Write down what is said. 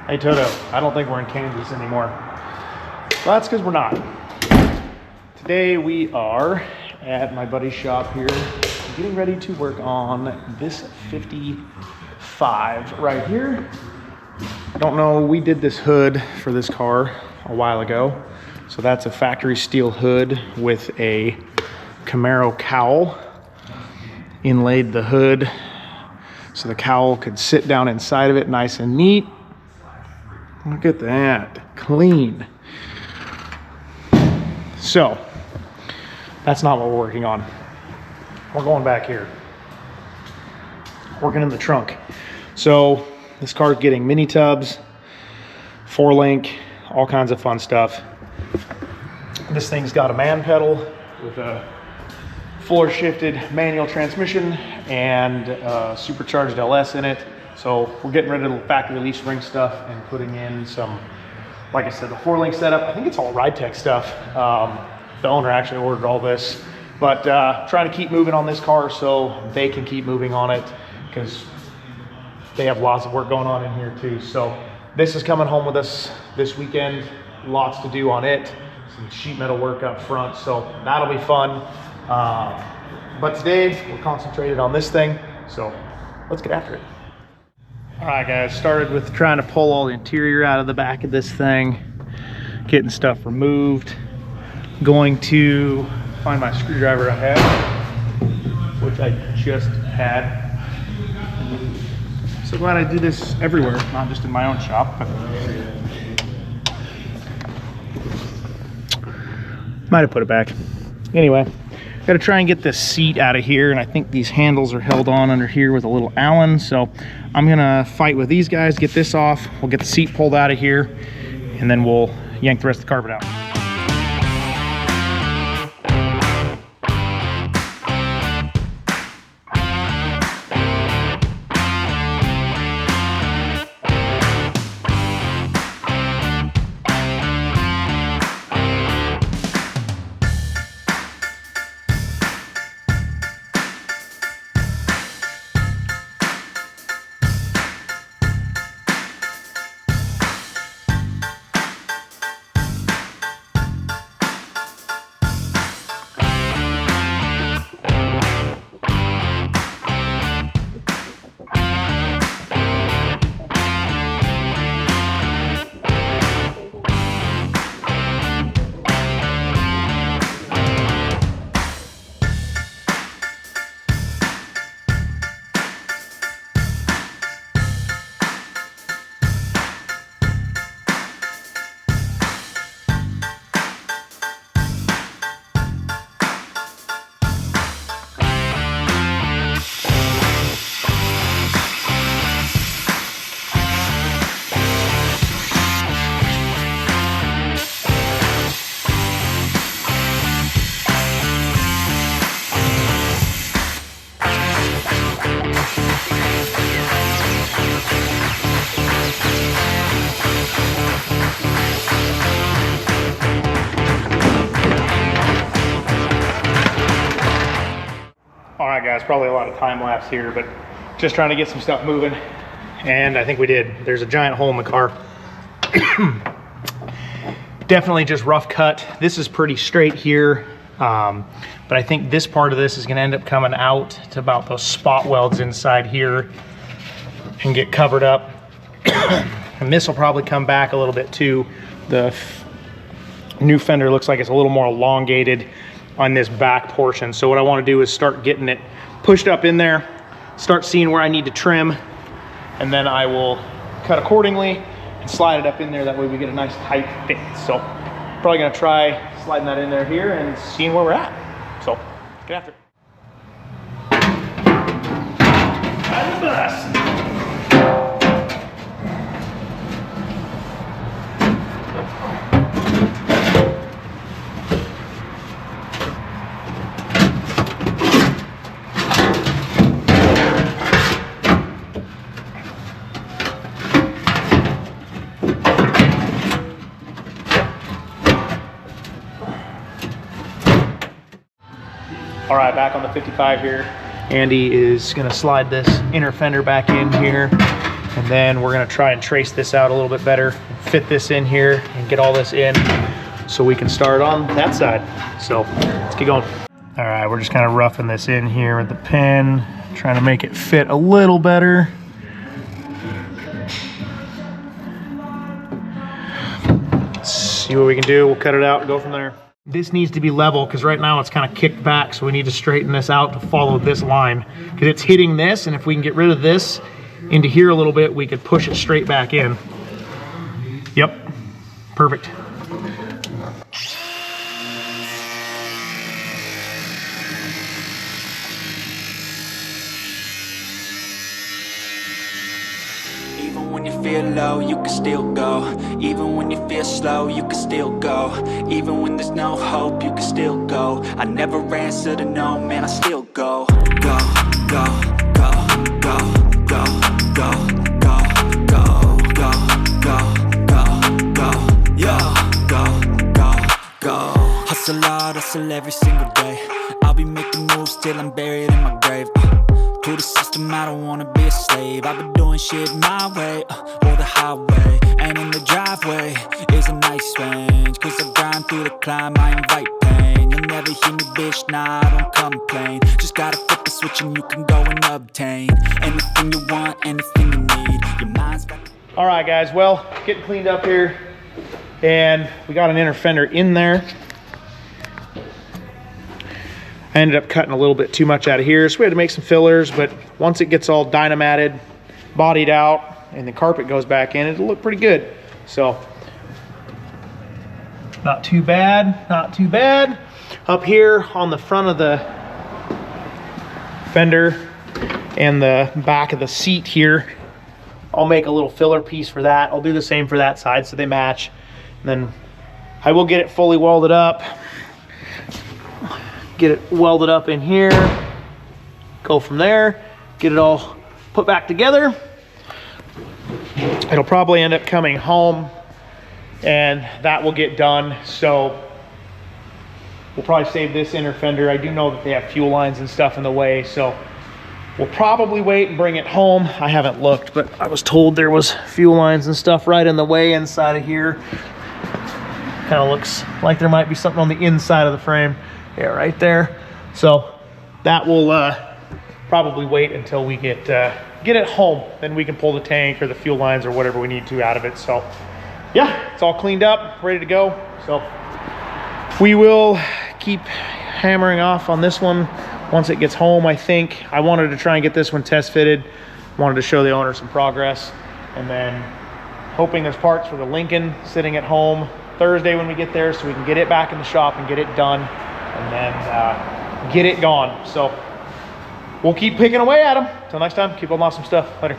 Hey Toto, I don't think we're in Kansas anymore. Well, that's because we're not. Today we are at my buddy's shop here, getting ready to work on this 55 right here. I don't know, we did this hood for this car a while ago. So that's a factory steel hood with a Camaro cowl. Inlaid the hood so the cowl could sit down inside of it nice and neat. Look at that, clean. So that's not what we're working on. We're going back here, working in the trunk. So this car's getting Minitubs, 4-link, all kinds of fun stuff. This thing's got a man pedal with a floor shifted manual transmission and supercharged LS in it. So we're getting rid of the factory leaf spring stuff and putting in some, like I said, the 4-link setup. I think it's all Ride Tech stuff. The owner actually ordered all this, but trying to keep moving on this car so they can keep moving on it, because they have lots of work going on in here too. So this is coming home with us this weekend. Lots to do on it. Some sheet metal work up front, so that'll be fun. But today we're concentrated on this thing, so let's get after it. All right guys, started with trying to pull all the interior out of the back of this thing, getting stuff removed. Going to find my screwdriver I had, which I just had. So glad I do this everywhere, not just in my own shop, but might have put it back. Anyway, got to try and get this seat out of here, and I think these handles are held on under here with a little Allen, so I'm gonna fight with these guys, get this off. We'll get the seat pulled out of here, and then we'll yank the rest of the carpet out. All right guys, probably a lot of time lapse here, but just trying to get some stuff moving, and I think we did. There's a giant hole in the car. Definitely just rough cut. This is pretty straight here, but I think this part of this is gonna end up coming out to about those spot welds inside here and get covered up. And this will probably come back a little bit too. The new fender looks like it's a little more elongated on this back portion. So what I want to do is start getting it pushed up in there, start seeing where I need to trim, and then I will cut accordingly and slide it up in there. That way we get a nice tight fit. So probably gonna try sliding that in there here and seeing where we're at. So get after it. Ride the bus. All right, back on the 55 here. Andy is gonna slide this inner fender back in here And then we're gonna try and trace this out a little bit better, fit this in here and get all this in so we can start on that side. So let's get going. All right, we're just kind of roughing this in here with the pen, trying to make it fit a little better. Let's see what we can do. We'll cut it out and go from there. This needs to be level because right now it's kind of kicked back, so we need to straighten this out to follow this line because it's hitting this, and if we can get rid of this into here a little bit, we could push it straight back in. Yep, perfect. Even when you feel low, you can still go. Even when you feel slow, you can still go. Even when there's no hope, you can still go. I never answer to no, man, I still go. Go, go, go, go, go, go, go, go, go, go, go, go, yeah, go, go, go. Hustle hard, hustle every single day. I'll be making moves till I'm buried in my grave. To the system, I don't wanna be a slave. I've been doing shit my way, or the highway. And in the driveway is a nice range, cause I grind through the climb, I invite pain. You'll never hear me, bitch, nah, I don't complain. Just gotta flip the switch and you can go and obtain anything you want, anything you need. Your mind's got... All right, guys, well, getting cleaned up here, and we got an inner fender in there. I ended up cutting a little bit too much out of here, so we had to make some fillers, but once it gets all dynamated, bodied out, and the carpet goes back in, it'll look pretty good. So, not too bad, not too bad. Up here on the front of the fender and the back of the seat here, I'll make a little filler piece for that. I'll do the same for that side so they match. And then I will get it fully welded up. Get it welded up in here, go from there, get it all put back together. It'll probably end up coming home and that will get done. So we'll probably save this inner fender. I do know that they have fuel lines and stuff in the way, so we'll probably wait and bring it home. I haven't looked, but I was told there was fuel lines and stuff right in the way inside of here. Kind of looks like there might be something on the inside of the frame. Yeah, right there. So that will probably wait until we get it home. Then we can pull the tank or the fuel lines or whatever we need to out of it. So yeah, it's all cleaned up, ready to go. So we will keep hammering off on this one once it gets home. I think I wanted to try and get this one test fitted. Wanted to show the owner some progress, and then hoping there's parts for the Lincoln sitting at home Thursday when we get there, so we can get it back in the shop and get it done, and then get it gone. So we'll keep picking away at them. Till next time, keep on awesome stuff. Later.